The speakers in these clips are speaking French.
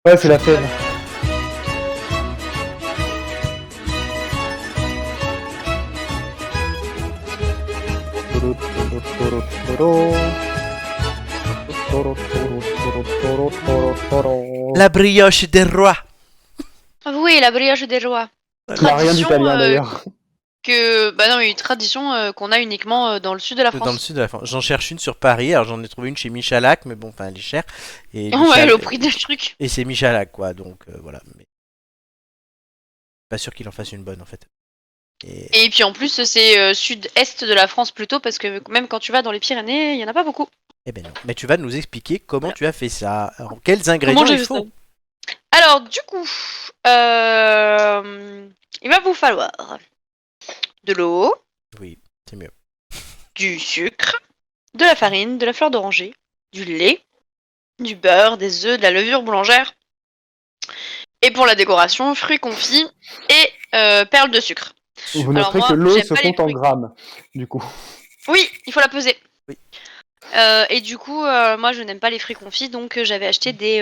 Ouais, c'est la fève. La brioche des rois. Oui, la brioche des rois. Il n'y a rien Tradition d'italien d'ailleurs. une tradition qu'on a uniquement dans le sud de la Dans le France. sud de la France. J'en cherche une sur Paris. Alors j'en ai trouvé une chez Michalak, mais bon, enfin, elle est chère. Et Ouais, le prix du truc. et c'est Michalak, quoi. Donc voilà. Mais pas sûr qu'il en fasse une bonne, en fait. Et puis en plus, c'est sud-est de la France plutôt, parce que même quand tu vas dans les Pyrénées, il n'y en a pas beaucoup. Eh ben non. Mais tu vas nous expliquer comment Voilà. tu as fait ça. Alors, quels Comment ingrédients j'ai il fait ça? faut? Alors, du coup, il va vous falloir de l'eau, Oui, c'est mieux. du sucre, de la farine, de la fleur d'oranger, du lait, du beurre, des œufs, de la levure boulangère. Et pour la décoration, fruits confits et perles de sucre. Vous Alors noterez que moi, l'eau j'aime se pas les compte en fruits. grammes, du coup. Oui, il faut la peser. Oui. Et du coup, moi, je n'aime pas les fruits confits, donc j'avais acheté des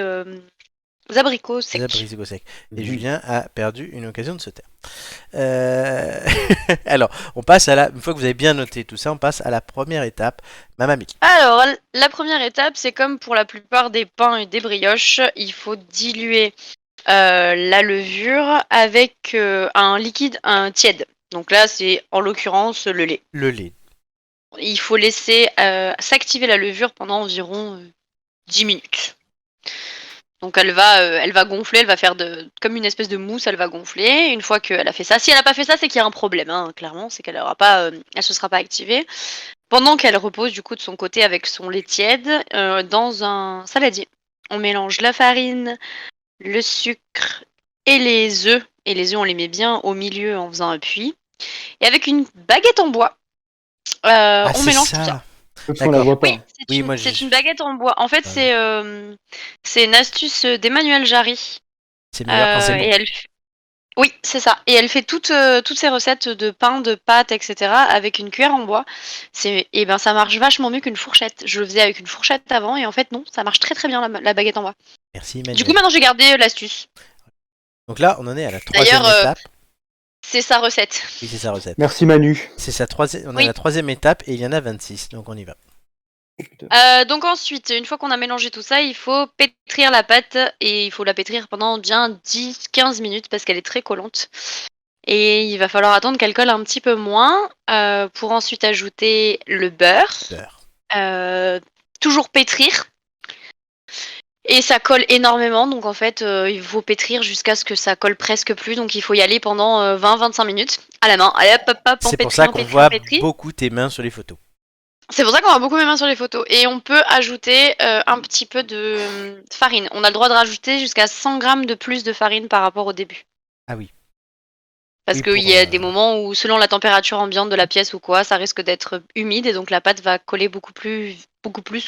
abricots Des secs. abris secs. Et Julien a perdu une occasion de se taire. Euh, Alors, on passe à une fois que vous avez bien noté tout ça, on passe à la première étape. Mamma Mia. Alors, la première étape, c'est comme pour la plupart des pains et des brioches, il faut diluer la levure avec un liquide, un tiède. Donc là, c'est en l'occurrence le lait. Le lait. Il faut laisser s'activer la levure pendant environ 10 minutes. Donc elle va gonfler, elle va faire comme une espèce de mousse, elle va gonfler. Une fois qu'elle a fait ça, si elle n'a pas fait ça, c'est qu'il y a un problème, hein, clairement, c'est qu'elle aura pas, elle se sera pas activée. Pendant qu'elle repose du coup de son côté avec son lait tiède dans un saladier. On mélange la farine, le sucre et les œufs. Et les œufs, on les met bien au milieu en faisant un puits. Et avec une baguette en bois, Ah, on c'est mélange tout ça. ça. Parce qu'on la D'accord. voit Oui, pas. Oui, moi, c'est une baguette en bois. En fait, ouais, ouais. c'est une astuce d'Emmanuel Jarry. C'est meilleur quand c'est Et bon. oui, c'est ça. Et elle fait toutes ses recettes de pain, de pâtes, etc. avec une cuillère en bois. Et ben, ça marche vachement mieux qu'une fourchette. Je le faisais avec une fourchette avant et en fait, non, ça marche très très bien la baguette en bois. Merci, Du coup, Emmanuel. maintenant, j'ai gardé l'astuce. Donc là, on en est à la troisième D'ailleurs, étape. c'est sa recette. Oui, c'est sa recette. Merci Manu. C'est sa troisième. On est à Oui. la troisième étape et il y en a 26. Donc on y va. Donc ensuite, une fois qu'on a mélangé tout ça, il faut pétrir la pâte et il faut la pétrir pendant bien 10-15 minutes parce qu'elle est très collante. Et il va falloir attendre qu'elle colle un petit peu moins pour ensuite ajouter le beurre. Beurre. Toujours pétrir. Et ça colle énormément, donc en fait, il faut pétrir jusqu'à ce que ça colle presque plus. Donc il faut y aller pendant 20-25 minutes à la main. Allez hop hop hop, C'est pour ça on qu'on pétrit, on voit pétrit. beaucoup tes mains sur les photos. C'est pour ça qu'on a beaucoup mes mains sur les photos. Et on peut ajouter un petit peu de farine. On a le droit de rajouter jusqu'à 100 grammes de plus de farine par rapport au début. Ah oui. Parce Oui, qu'il pour. y a des moments où, selon la température ambiante de la pièce ou quoi, ça risque d'être humide et donc la pâte va coller beaucoup plus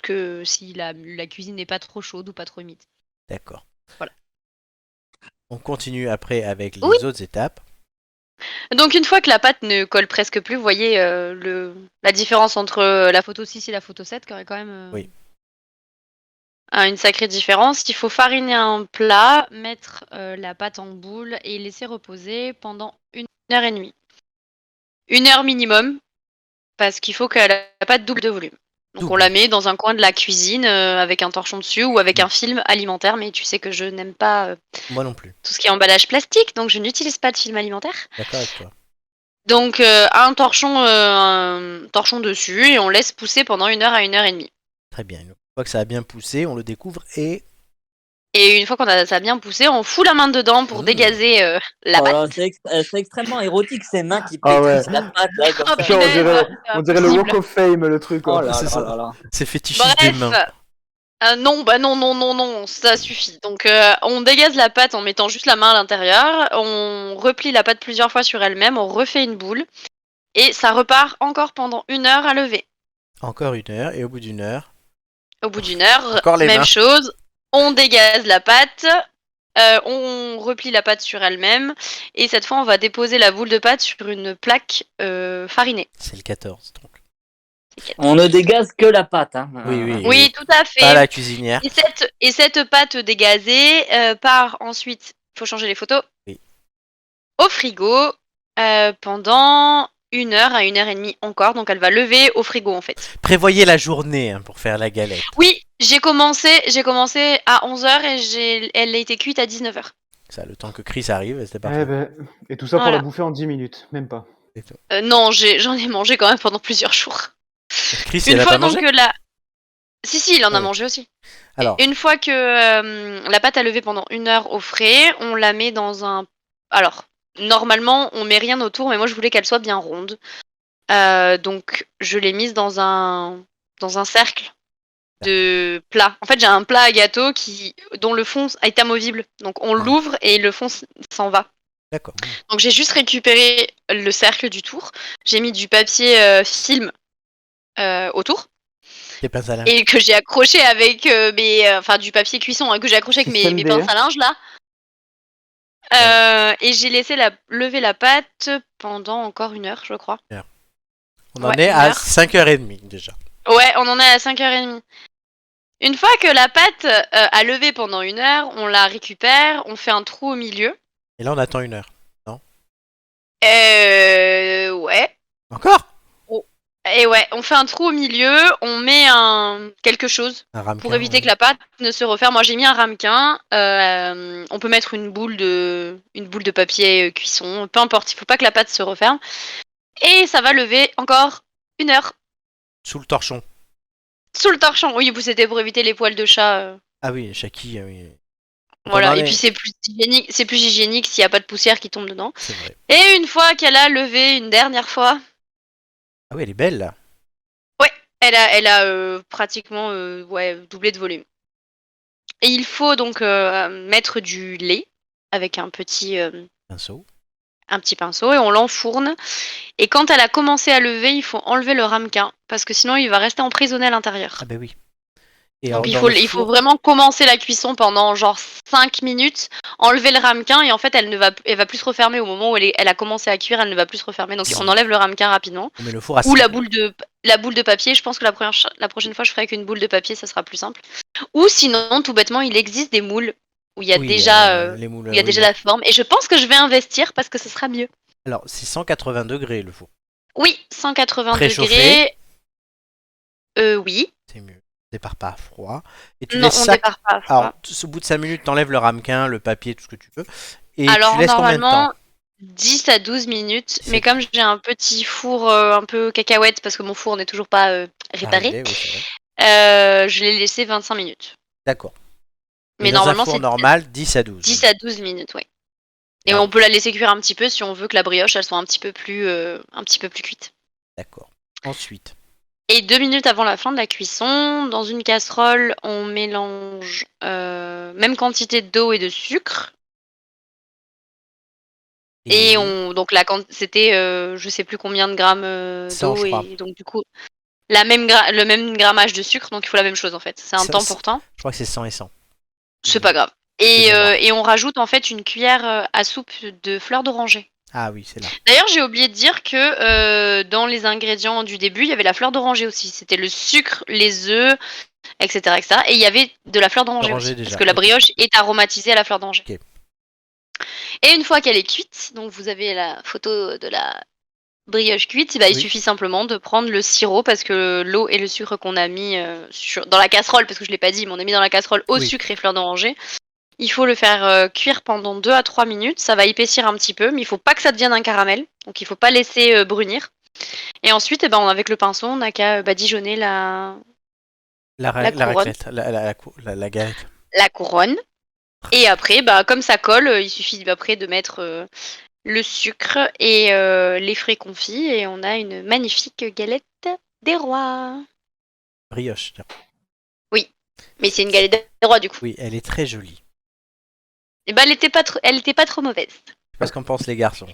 que si la cuisine n'est pas trop chaude ou pas trop humide. D'accord. Voilà. On continue après avec Oui. les autres étapes. Donc une fois que la pâte ne colle presque plus, vous voyez la différence entre la photo 6 et la photo 7, qui aurait quand même Oui. une sacrée différence. Il faut fariner un plat, mettre la pâte en boule et laisser reposer pendant 1 heure et demie. 1 heure minimum, parce qu'il faut que la pâte double de volume. Donc on la Double. met dans un coin de la cuisine avec un torchon dessus ou avec un film alimentaire, mais tu sais que je n'aime pas Moi non plus. tout ce qui est emballage plastique, donc je n'utilise pas de film alimentaire. D'accord avec toi. Donc un torchon dessus et on laisse pousser pendant 1 heure à 1 heure et demie. Très bien. Une fois que ça a bien poussé, on le découvre et. Et une fois ça a bien poussé, on fout la main dedans pour dégazer la Oh là, pâte. c'est extrêmement érotique ces mains qui Ah ouais. pétrissent la pâte là comme Oh ça. Putain, punaise, c'est on dirait le impossible. Walk of Fame, le truc. Oh Quoi. là C'est là ça. là là. C'est fétichiste des mains. Bref, non, bah non, non, non, non, ça suffit. Donc on dégaze la pâte en mettant juste la main à l'intérieur, on replie la pâte plusieurs fois sur elle-même, on refait une boule et ça repart encore pendant 1 heure à lever. Encore 1 heure et au bout d'1 heure. Au bout d'1 heure, Encore les même mains. chose, on dégaze la pâte, on replie la pâte sur elle-même et cette fois on va déposer la boule de pâte sur une plaque farinée. C'est le 14 donc. On ne dégaze que la pâte. Hein. Oui. Oui, tout à fait. Pas la cuisinière. Et cette pâte dégazée part ensuite, il faut changer les photos, Oui. au frigo pendant 1 heure à 1 heure et demie encore. Donc elle va lever au frigo en fait. Prévoyez la journée pour faire la galette. Oui, j'ai commencé à 11 h et elle a été cuite à 19 h. Ça, le temps que Chris arrive, c'était Eh parfait. ben, et tout ça pour Voilà. la bouffer en 10 minutes, même pas. C'est tout. Non, j'en ai mangé quand même pendant plusieurs jours. Chris, Une il a fois pas donc mangé que la... Si, il en a Ouais. mangé aussi. Alors, Une fois que la pâte a levé pendant 1 heure au frais, on la met dans un... Alors, normalement, on met rien autour, mais moi je voulais qu'elle soit bien ronde. Donc, je l'ai mise dans un cercle de plat. En fait, j'ai un plat à gâteau dont le fond est amovible. Donc, on l'ouvre et le fond s'en va. d'accord. Donc, j'ai juste récupéré le cercle du tour. J'ai mis du papier film autour. Des pinces à linge. Et que j'ai accroché avec du papier cuisson, que j'ai accroché avec Système mes D, pinces à linge là. Et j'ai laissé lever la pâte pendant encore 1 heure, je crois. On en Ouais, est à 1 heure. 5h30 déjà. Ouais, on en est à 5 h 30. Une fois que la pâte a levé pendant 1 heure, on la récupère, on fait un trou au milieu. Et là, on attend 1 heure. Ouais. Encore Et ouais, on fait un trou au milieu, on met quelque chose Un ramequin. pour éviter que la pâte ne se referme. Moi, j'ai mis un ramequin. On peut mettre une boule de papier cuisson. Peu importe, il faut pas que la pâte se referme. Et ça va lever encore 1 heure. Sous le torchon. Sous le torchon. Oui, c'était pour éviter les poils de chat. Ah oui, Shaki, oui. Voilà. On en Et est- puis c'est plus hygiénique s'il n'y a pas de poussière qui tombe dedans. C'est vrai. Et une fois qu'elle a levé une dernière fois, Ah oui, elle est belle là. elle a pratiquement doublé de volume. Et il faut donc mettre du lait avec un petit Pinceau. pinceau et on l'enfourne. Et quand elle a commencé à lever, il faut enlever le ramequin parce que sinon il va rester emprisonné à l'intérieur. Ah bah oui. Et Donc dans le il faut four- vraiment commencer la cuisson pendant genre 5 minutes, enlever le ramequin et en fait elle va plus se refermer au moment où elle a commencé à cuire, elle ne va plus se refermer. Donc on enlève le ramequin rapidement. On met le four à Ou 100. la boule de papier, je pense que la prochaine fois je ferai avec une boule de papier, ça sera plus simple. Ou sinon, tout bêtement, il existe des moules où il y a déjà, les moules, où il y a oui. déjà la forme. Et je pense que je vais investir parce que ce sera mieux. Alors, c'est 180 degrés le four. Oui, 180 Préchauffé. degrés. Oui. C'est mieux. On départ pas à froid. Et tu Non, laisses on ça. départ pas à froid. Alors, au bout de 5 minutes, t'enlèves le ramequin, le papier, tout ce que tu veux. Et Alors, tu laisses combien de normalement, temps 10 à 12 minutes. C'est- Mais comme j'ai un petit four un peu cacahuète parce que mon four n'est toujours pas réparé, Arrivé, oui, c'est vrai. je l'ai laissé 25 minutes. D'accord. Mais dans normalement, un four c'est normal, 10 à 12. 10 à 12 minutes, oui. Et Ah. on peut la laisser cuire un petit peu si on veut que la brioche elle soit un petit peu plus cuite. D'accord. Ensuite, Et 2 minutes avant la fin de la cuisson, dans une casserole, on mélange même quantité d'eau et de sucre. Et donc c'était je sais plus combien de grammes 100, d'eau je crois. et donc du coup le même grammage de sucre, donc il faut la même chose en fait. C'est un Ça, temps pour temps. Je crois que c'est 100 et 100. C'est pas grave. Et on rajoute en fait une cuillère à soupe de fleurs d'oranger. Ah oui, c'est là. D'ailleurs, j'ai oublié de dire que dans les ingrédients du début, il y avait la fleur d'oranger aussi. C'était le sucre, les œufs, etc., etc. Et il y avait de la fleur d'oranger D'oranger aussi, déjà, parce que la ok. brioche est aromatisée à la fleur d'oranger. Ok. Et une fois qu'elle est cuite, donc vous avez la photo de la brioche cuite, il Oui. suffit simplement de prendre le sirop, parce que l'eau et le sucre qu'on a mis dans la casserole, parce que je ne l'ai pas dit, mais on a mis dans la casserole au Oui. sucre et fleur d'oranger. Il faut le faire cuire pendant 2 à 3 minutes. Ça va épaissir un petit peu, mais il faut pas que ça devienne un caramel. Donc il faut pas laisser brunir. Et ensuite, avec le pinceau, on n'a qu'à badigeonner la La couronne. raclette, la galette. la couronne. Et après, comme ça colle, il suffit après de mettre le sucre et les fruits confits. Et on a une magnifique galette des rois. Brioche. tiens. Mais c'est une galette des rois du coup. Oui, elle est très jolie. Et elle était pas trop mauvaise. Je sais pas ce qu'en pensent les garçons.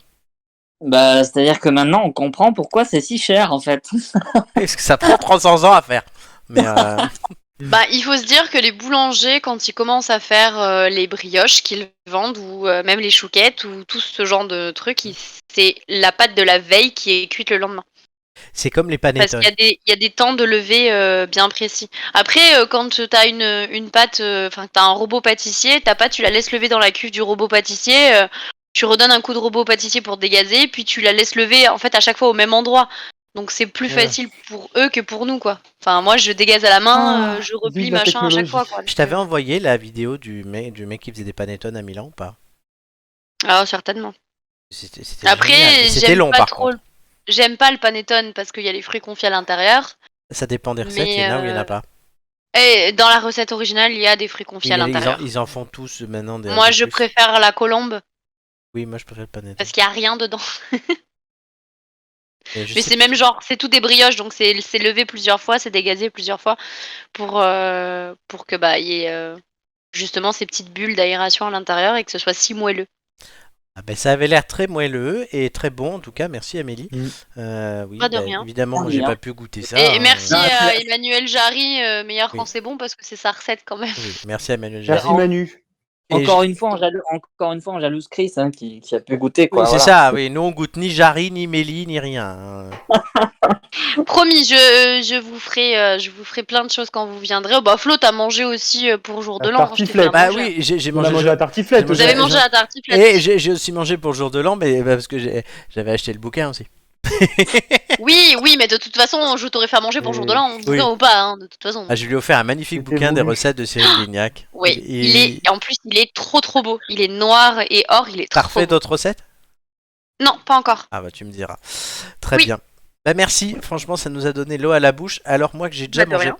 Bah, c'est-à-dire que maintenant, on comprend pourquoi c'est si cher, en fait. Parce que ça prend 300 ans à faire. Mais Il faut se dire que les boulangers, quand ils commencent à faire les brioches qu'ils vendent, ou même les chouquettes, ou tout ce genre de trucs, c'est la pâte de la veille qui est cuite le lendemain. C'est comme les Parce panettone. qu'il y a des temps de lever bien précis. Après, quand tu as une pâte, enfin, tu as un robot pâtissier, ta pâte, tu la laisses lever dans la cuve du robot pâtissier, tu redonnes un coup de robot pâtissier pour dégazer, puis tu la laisses lever en fait à chaque fois au même endroit. Donc c'est plus Ouais. facile pour eux que pour nous, quoi. Enfin, moi, je dégaze à la main, je replie vive la machin à chaque technologie. fois, quoi. Je t'avais envoyé la vidéo du mec qui faisait des panettone à Milan ou pas? Ah, certainement. C'était génial. Après, C'était j'aime long pas par trop. contre. J'aime pas le panettone parce qu'il y a les fruits confits à l'intérieur. Ça dépend des recettes, il y Mais en a ou il y en a pas. et dans la recette originale, il y a des fruits confits à Mais l'intérieur. ils en font tous maintenant un Moi, peu je plus. préfère la colombe Oui, moi je préfère le panettone. parce qu'il y a rien dedans. Mais je Mais sais c'est même genre, c'est tout des brioches, donc c'est levé plusieurs fois, c'est dégazé plusieurs fois pour que bah il y ait justement ces petites bulles d'aération à l'intérieur et que ce soit si moelleux. Ah ben, ça avait l'air très moelleux et très bon en tout cas, merci Amélie. Oui, Pas de bah, rien. évidemment, moi De j'ai rien. pas pu goûter ça. Et hein. merci Ah, à tu Emmanuel Jarry, meilleur Oui. quand c'est bon parce que c'est sa recette quand même. Oui, merci à Emmanuel Merci Jarry. Manu. Et Encore une fois, on jalouse Chris hein, qui a pu goûter. Quoi, Oui, c'est voilà. ça, oui, nous on goûte ni Jarry, ni Mélie, ni rien. hein. Promis, je vous ferai plein de choses quand vous viendrez. Oh, bah Flo, t'as mangé aussi pour jour de La l'an. Je t'ai fait à tartiflette. Bah manger. oui, j'ai On a mangé je- la tartiflette j'ai Vous mangé avez aussi. mangé la tartiflette. Et j'ai aussi mangé pour le jour de l'an, mais parce que j'avais acheté le bouquin aussi. Oui, oui, mais de toute façon, je t'aurais fait à manger pour jour de l'an, Oui. ou pas, hein, de toute façon. Ah, je lui ai offert un magnifique C'était bouquin des voulu. recettes de Cyril Lignac. Oui, en plus, il est trop trop beau. Il est noir et or, il est T'as trop refait beau. d'autres recettes? Non, pas encore. Ah bah tu me diras. Très Oui. bien. Bah merci, franchement ça nous a donné l'eau à la bouche, alors moi que j'ai déjà Bah, de mangé rien.